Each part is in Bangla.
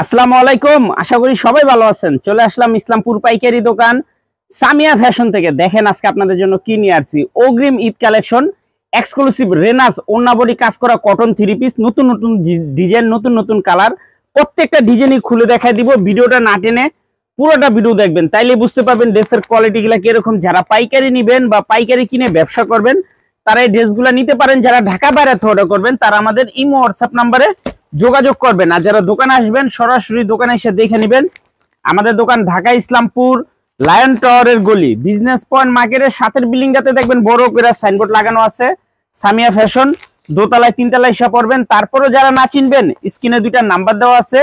আসসালামু আলাইকুম। আশা করি সবাই ভালো আছেন। চলে আসলাম ইসলামপুর পাইকারি দোকান সামিয়া ফ্যাশন থেকে। দেখেন আজকে আপনাদের জন্য কি নিয়ে আসছি। অগ্রিম ঈদ কালেকশন, এক্সক্লুসিভ রেনাস ওন্না বডি কাজ করা কটন থ্রি পিস, নতুন নতুন ডিজাইন, নতুন নতুন কালার। প্রত্যেকটা ডিজাইনই খুলে দেখাই দিব। ভিডিওটা না টেনে পুরোটা ভিডিও দেখবেন, তাইলে বুঝতে পারবেন ড্রেসের কোয়ালিটি গুলা কিরকম। যারা পাইকারি নিবেন বা পাইকারি কিনে ব্যবসা করবেন তারা এই ড্রেসগুলো নিতে পারেন। যারা ঢাকা বাইরে অর্ডার করবেন তারা আমাদের ইমো হোয়াটসঅ্যাপ নাম্বারে যোগাযোগ করবেন। আর যারা দোকানে আসবেন সরাসরি দোকানে এসে দেখে নেবেন। আমাদের দোকান ঢাকা ইসলামপুর লায়ন টাওয়ারের গলি, বিজনেস পয়েন্ট মার্কেটের সাথের বিল্ডিংটাতে দেখবেন বড় করে সাইনবোর্ড লাগানো আছে সামিয়া ফ্যাশন। দোতলায় তিনতলায় এসে পড়বেন। তারপরেও যারা না চিনবেন স্ক্রিনে দুইটা নাম্বার দেওয়া আছে,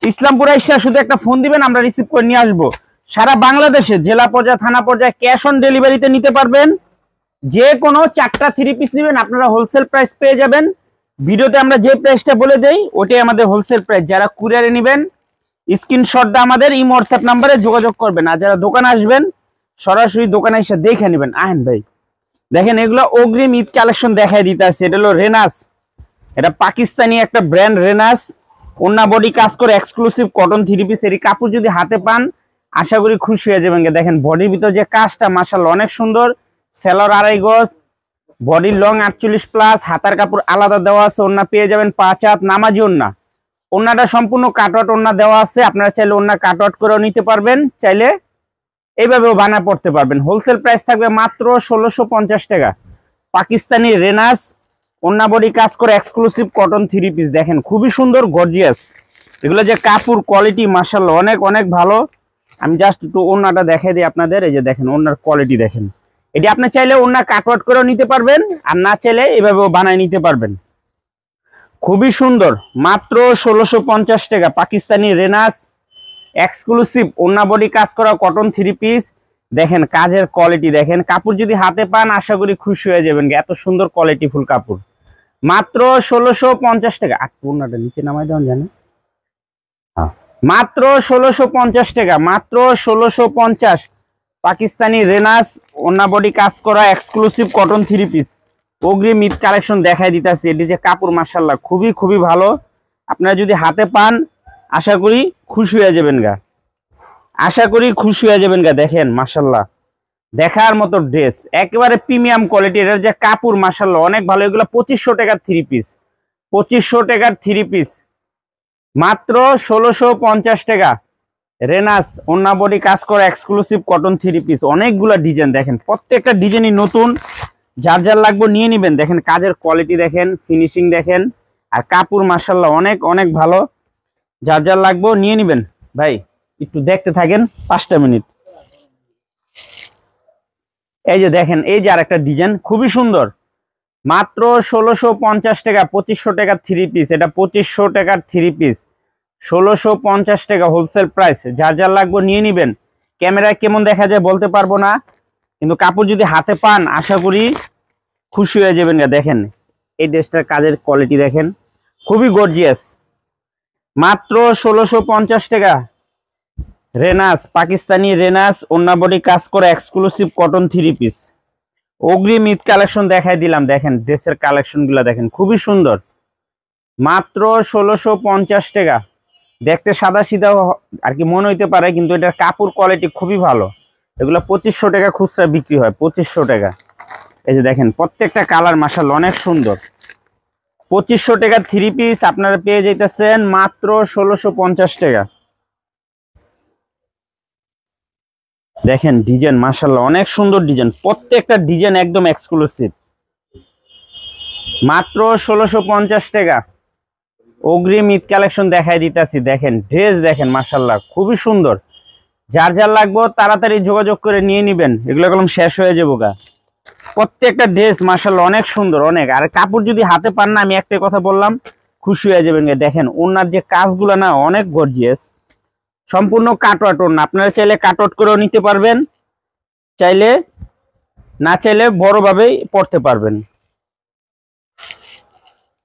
ইসলামপুর এসে শুধু একটা ফোন দিবেন, আমরা রিসিভ করে নিয়ে আসবো। সারা বাংলাদেশে জেলা পর্যায়ে থানা পর্যায়ে ক্যাশ অন ডেলিভারিতে নিতে পারবেন। যে কোনো 4টা থ্রি পিস নেবেন আপনারা হোলসেল প্রাইস পেয়ে যাবেন। ভিডিওতে আমরা যে প্রাইসটা বলে দেই ওটাই আমাদের হোলসেল প্রাইস। যারা কুরিয়ারে নেবেন স্ক্রিনশট দিয়ে আমাদের ইমো হোয়াটসঅ্যাপ নাম্বারে যোগাযোগ করবেন। আর যারা দোকানে আসবেন সরাসরি দোকানে এসে দেখে নেবেন। আহেন ভাই দেখেন এগুলো অগ্রিম ঈদ কালেকশন দেখাই দিতে আছে। এটা হলো রেনাস, এটা পাকিস্তানি একটা ব্র্যান্ড রেনাস। ওন্না বডি কাজ করে এক্সক্লুসিভ কটন থ্রি পিস। এর কাপড় যদি হাতে পান আশা করি খুশি হয়ে যাবেন। দেখেন বডির ভিতর যে কাজটা মাশাআল্লাহ অনেক সুন্দর। সেলর 2.5 গজ, বডির লং 48 প্লাস, হাতার কাপড় আলাদা দেওয়া আছে। ওন্না পেয়ে যাবেন 5 হাত নামাজি ওন্না। ওন্নাটা সম্পূর্ণ কাটওয়াট ওন্না দেওয়া আছে। আপনারা চাইলে ওন্না কাটওয়াট করেও নিতে পারবেন, চাইলে এইভাবেও বানা পড়তে পারবেন। হোলসেল প্রাইস থাকবে মাত্র 1650 টাকা। পাকিস্তানি রেনাস ওন্না বডি কাজ করে এক্সক্লুসিভ কটন থ্রি পিস। দেখেন খুবই সুন্দর গর্জিয়াস। এগুলো যে কাপড় কোয়ালিটি মাশাআল্লাহ অনেক অনেক ভালো। আমি জাস্ট একটু ওন্নাটা দেখাই দিই আপনাদের। এই যে দেখেন ওন্নার কোয়ালিটি দেখেন। এটি আপনি চাইলে ওন্না কাটওয়াট করেও নিতে পারবেন, আর না চাইলে এভাবেও বানায় নিতে পারবেন। খুবই সুন্দর, মাত্র 1650 টাকা। পাকিস্তানি রেনাস এক্সক্লুসিভ ওন্না বডি কাজ করা কটন থ্রি পিস। দেখেন কাজের কোয়ালিটি দেখেন। কাপড় যদি হাতে পান আশা করি খুশি হয়ে যাবেন। এত সুন্দর কোয়ালিটি ফুল কাপড়, মাত্র 1650 টাকা। আর ওন্নাটা নিচে নামাই দেন জানেন, মাত্র 1650 টাকা, মাত্র 1650। পাকিস্তানি রেনাস ওন্না বডি কাজ করা এক্সক্লুসিভ কটন থ্রি পিস অগ্রিম ঈদ কালেকশন দেখাই দিতেছি। এটি যে কাপড় মাশাআল্লাহ খুবই খুবই ভালো। আপনারা যদি হাতে পান আশা করি খুশি হয়ে যাবেন গা, আশা করি খুশি হয়ে যাবেন গা। দেখেন মাশাআল্লাহ দেখার মতো ড্রেস, একেবারে প্রিমিয়াম কোয়ালিটি। এর যে কাপড় মাশাআল্লাহ অনেক ভালো। এগুলো 2500 টাকার থ্রি পিস, 2500 টাকার থ্রি পিস, মাত্র 1650 টাকা। রেনাস ওন্না বডি কাজ করা এক্সক্লুসিভ কটন থ্রি পিস। অনেকগুলো ডিজাইন দেখেন, প্রত্যেকটা ডিজাইনই নতুন। যার যার লাগবে নিয়ে নেবেন। দেখেন কাজের কোয়ালিটি দেখেন, ফিনিশিং দেখেন, আর কাপড় মাশাআল্লাহ অনেক অনেক ভালো। যার যার লাগবে নিয়ে নেবেন। ভাই একটু দেখতে থাকেন 5টা মিনিট। এই যে দেখেন এই যে আরেকটা ডিজাইন খুবই সুন্দর, মাত্র 1650 টাকা। 2500 টাকার থ্রি পিস, এটা 2500 টাকার থ্রি পিস, 1650 টাকা হোলসেল প্রাইস। যার যার লাগবে নিয়ে নেবেন। ক্যামেরায় কেমন দেখা যায় বলতে পারবো না, কিন্তু কাপড় যদি হাতে পান আশা করি খুশি হয়ে যাবেন। দেখেন এই ড্রেসটার কাজের কোয়ালিটি দেখেন, খুবই গর্জিয়াস, মাত্র 1650 টাকা। রেনাস পাকিস্তানি রেনাস ওন্না বডি কাজ করে এক্সক্লুসিভ কটন থ্রি পিস অগ্রিম ঈদ কালেকশন দেখাই দিলাম। দেখেন ড্রেসের কালেকশন গুলা দেখেন খুবই সুন্দর, মাত্র 1650 টাকা। দেখতে সাদা সিধা আর কি মনে হইতে পারে, কিন্তু এটার কাপড় কোয়ালিটি খুবই ভালো। এগুলো 2500 টাকা খুচরা বিক্রি হয়, 2500 টাকা। এই যে দেখেন প্রত্যেকটা কালার মাশাআল্লাহ অনেক সুন্দর। 2500 টাকার থ্রি পিস আপনারা পেয়ে যাইতেছেন মাত্র 1650 টাকা। দেখেন ডিজাইন মাশাআল্লাহ অনেক সুন্দর ডিজাইন, প্রত্যেকটা ডিজাইন একদম এক্সক্লুসিভ, মাত্র 1650 টাকা। অগ্রিম ঈদ কালেকশন দেখাই দিতেছি। দেখেন ড্রেস দেখেন মাশাআল্লাহ খুবই সুন্দর। যার যার লাগবে তাড়াতাড়ি যোগাযোগ করে নিয়ে নেবেন, এগুলো কলম শেষ হয়ে যাবো গা। প্রত্যেকটা ড্রেস মাশাআল্লাহ অনেক সুন্দর অনেক। আর কাপড় যদি হাতে পান না, আমি একটাই কথা বললাম, খুশি হয়ে যাবেন। দেখেন ওনার যে কাজগুলো না অনেক গর্জিয়াস, সম্পূর্ণ কাটওয়াট ওন্না। আপনারা চাইলে কাটওয়াট করেও নিতে পারবেন, চাইলে না চাইলে বড়ভাবেই পড়তে পারবেন।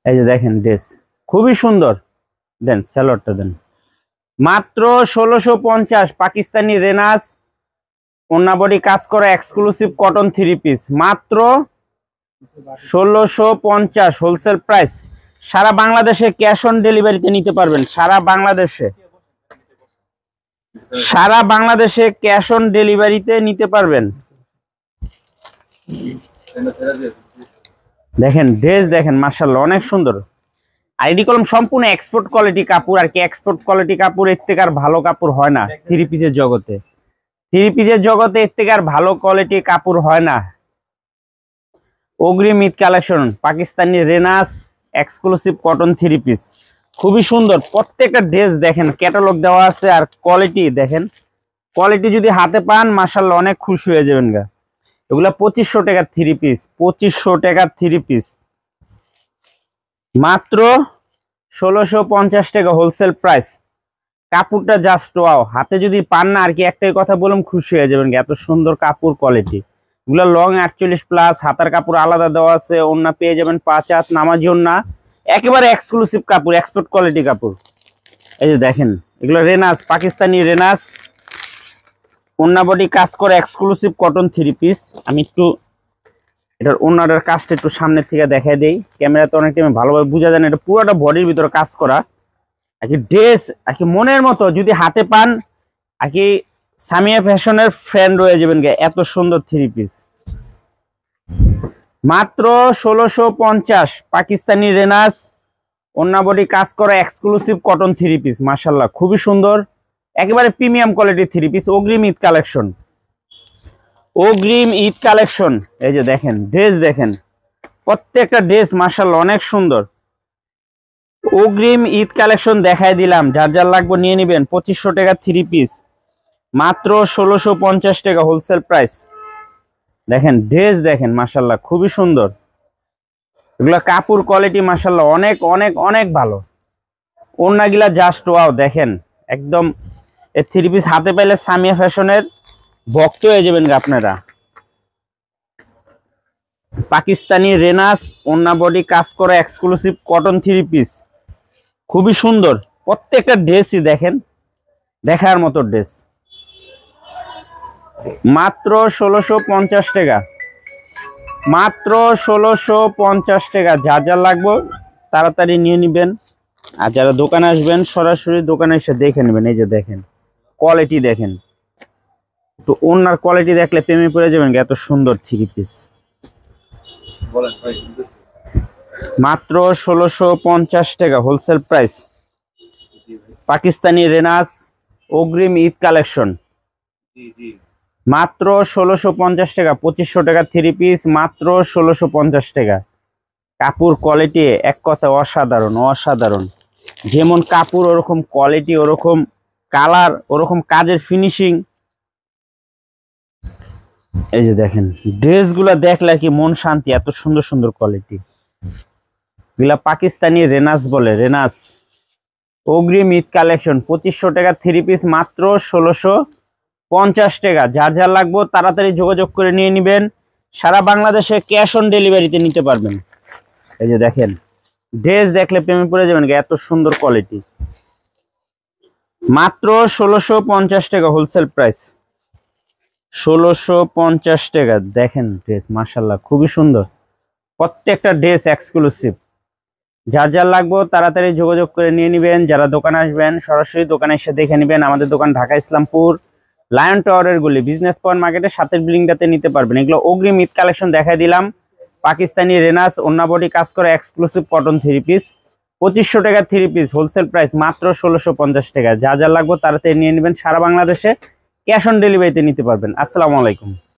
এই যে দেখেন ড্রেস খুবই সুন্দর। দেন স্যালোয়ারটা দেন, মাত্র 1650। পাকিস্তানি রেনাস ওন্না বডি কাজ করা এক্সক্লুসিভ কটন থ্রি পিস, মাত্র 1650 হোলসেল প্রাইস। সারা বাংলাদেশে ক্যাশ অন ডেলিভারিতে নিতে পারবেন। সারা বাংলাদেশে ক্যাশ অন ডেলিভারিতে নিতে পারবেন। দেখেন ড্রেস দেখেন মাশাআল্লাহ অনেক সুন্দর। আইডি কলম সম্পূর্ণ এক্সপোর্ট কোয়ালিটি কাপড়, আর কি এক্সপোর্ট কোয়ালিটি কাপড় এর থেকে আর ভালো কাপড় হয় না। থ্রি পিসের জগতে এর থেকে আর ভালো কোয়ালিটি কাপড় হয় না। অগ্রিম ঈদ কালেকশন পাকিস্তানি রেনাস এক্সক্লুসিভ কটন থ্রি পিস, খুবই সুন্দর। প্রত্যেকটা ড্রেস দেখেন ক্যাটালগ দেওয়া আছে, আর কোয়ালিটি দেখেন, কোয়ালিটি যদি হাতে পান মাশাআল্লাহ অনেক খুশি হয়ে যাবেন গা। এগুলা 2500 টাকার থ্রি পিস, 2500 টাকার থ্রি পিস, মাত্র 1650 টাকা হোলসেল প্রাইস। কাপড়টা জাস্ট ওয়াও, হাতে যদি পান না আর কি একটাই কথা বললাম খুশি হয়ে যাবেন, এত সুন্দর কাপড় কোয়ালিটি। এগুলো লং 48 প্লাস, হাতার কাপড় আলাদা দেওয়া আছে, ওন্না পেয়ে যাবেন 5 হাত নামাজি ওন্না, একেবারে এক্সক্লুসিভ কাপড়, এক্সপোর্ট কোয়ালিটি কাপড়। এই যে দেখেন এগুলো রেনাস, পাকিস্তানি রেনাস, ওন্না বডি কাজ করে এক্সক্লুসিভ কটন থ্রি পিস। আমি একটু এটার ওন্নাটার কাজটা একটু সামনের থেকে দেখাই দেই, ক্যামেরাতে অনেক টাইমে ভালোভাবে বোঝা যায় না। এটা পুরোটা বডির ভিতরে কাজ করা আর কি ড্রেস, আর কি মনের মতো যদি হাতে পান আর কি সামিয়া ফ্যাশনের ফ্রেন্ড রয়ে যাবেন গে। এত সুন্দর থ্রি পিস মাত্র 1650, পাকিস্তানি রেনাস ওন্না বডি কাজ করা এক্সক্লুসিভ কটন থ্রি পিস, মাশাআল্লাহ খুবই সুন্দর, একেবারে প্রিমিয়াম কোয়ালিটির থ্রি পিস। অগ্রিম ঈদ কালেকশন, অগ্রিম ঈদ কালেকশন। এই যে দেখেন ড্রেস দেখেন, প্রত্যেকটা ড্রেস মাশাআল্লাহ অনেক সুন্দর। অগ্রিম ঈদ কালেকশন দেখাই দিলাম, যার যার লাগবে নিয়ে নেবেন। 2500 টাকা থ্রি পিস, মাত্র 1650 টাকা হোলসেল প্রাইস। দেখেন ড্রেস দেখেন মাশাআল্লাহ খুবই সুন্দর, এগুলা কাপড় কোয়ালিটি মাশাআল্লাহ অনেক অনেক অনেক ভালো। ওন্নাগুলা জাস্ট ওয়াও দেখেন, একদম এই থ্রি পিস হাতে পাইলে সামিয়া ফ্যাশনের ভক্ত হয়ে যাবেন আপনারা। পাকিস্তানি রেনাস ওন্না বডি কাজ করা এক্সক্লুসিভ কটন থ্রি পিস, খুবই সুন্দর। প্রত্যেকটা ড্রেসই দেখেন দেখার মতো ড্রেস, মাত্র 1650 টাকা, মাত্র 1650 টাকা। যার যার লাগবে তাড়াতাড়ি নিয়ে নেবেন, আর যারা দোকানে আসবেন সরাসরি দোকানে এসে দেখে নেবেন। এই যে দেখেন কোয়ালিটি দেখেন, তো ওনার কোয়ালিটি দেখলে প্রেমে পড়ে যাবেন, এত সুন্দর থ্রি পিস। মাত্র 1650 টাকা হোলসেল প্রাইস, পাকিস্তানি রেনাস অগ্রিম ঈদ কালেকশন, মাত্র 1650 টাকা। 2500 টাকা থ্রি পিস, মাত্র 1650 টাকা। কাপড় কোয়ালিটি এক কথা অসাধারণ, অসাধারণ। যেমন কাপড় ওরকম কোয়ালিটি, ওরকম কালার, ওরকম কাজের ফিনিশিং। এই যে দেখেন ড্রেসগুলো দেখলে কি মন শান্তি, এত সুন্দর সুন্দর কোয়ালিটি। এগুলা পাকিস্তানি রেনাস বলে, রেনাস অগ্রিম ঈদ কালেকশন। 2500 টাকা থ্রি পিস, মাত্র 1650 টাকা। যার যার লাগবে তাড়াতাড়ি যোগাযোগ করে নিয়ে নেবেন। সারা বাংলাদেশে ক্যাশ অন ডেলিভারিতে নিতে পারবেন। এই যে দেখেন ড্রেস দেখলে প্রেমে পড়ে যাবেন, এত সুন্দর কোয়ালিটি। মাত্র 1650 টাকা হোলসেল প্রাইস, 1650 টাকা। দেখেন ড্রেস মাশাআল্লাহ খুবই সুন্দর, প্রত্যেকটা ড্রেস এক্সক্লুসিভ। যার যার লাগবে তাড়াতাড়ি যোগাযোগ করে নিয়ে নেবেন। যারা দোকানে আসবেন সরাসরি দোকানে এসে দেখে নেবেন। আমাদের দোকান ঢাকা ইসলামপুর লায়ন টাওয়ারের গলি, বিজনেস পয়েন্ট মার্কেটের সাথের বিল্ডিংটাতে নিতে পারবেন। এগুলো অগ্রিম ঈদ কালেকশন দেখাই দিলাম। পাকিস্তানি রেনাস ওন্না বডি কাজ করে এক্সক্লুসিভ কটন থ্রি পিস, 2500 টাকা থ্রি পিস হোলসেল প্রাইস, মাত্র 1650 টাকা। যা যা লাগবে তাড়াতাড়ি নিয়ে নেবেন। সারা বাংলাদেশে ক্যাশ অন ডেলিভারিতে নিতে পারবেন। আসসালামু আলাইকুম।